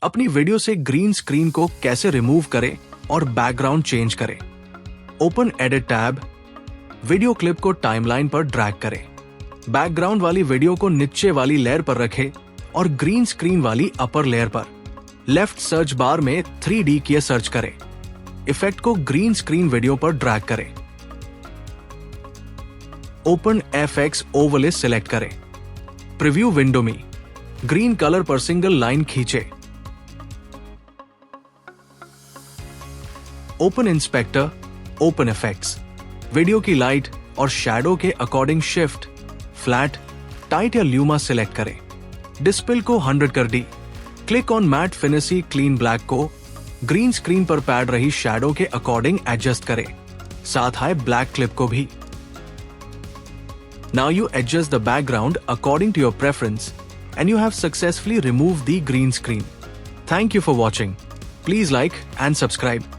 अपनी वीडियो से green screen को कैसे रिमूव करें और बैकग्राउंड चेंज करें। Open edit tab, video clip को टाइमलाइन पर ड्रैग करें। बैकग्राउंड वाली वीडियो को नीचे वाली लेयर पर रखें और ग्रीन स्क्रीन वाली अपर लेयर पर। लेफ्ट सर्च बार में 3D की सर्च करें। इफेक्ट को ग्रीन स्क्रीन वीडियो पर ड्रैग करें। ओपन FX ओवरले सिलेक्ट करें। प्रीव्यू विंडो में ग्रीन कलर पर सिंगल लाइन खींचे। Open inspector, open effects, video की लाइट और शैडो के अकॉर्डिंग शिफ्ट, फ्लैट, टाइट या ल्यूमा सिलेक्ट करें। डिस्प्ले को 100 कर दी। क्लिक ऑन मैट फिनिशी क्लीन ब्लैक को ग्रीन स्क्रीन पर पैड रही शैडो के अकॉर्डिंग एडजस्ट करें, साथ है ब्लैक क्लिप को भी। Now you adjust the background according to your preference and you have successfully removed the green screen. Thank you for watching. Please like and subscribe.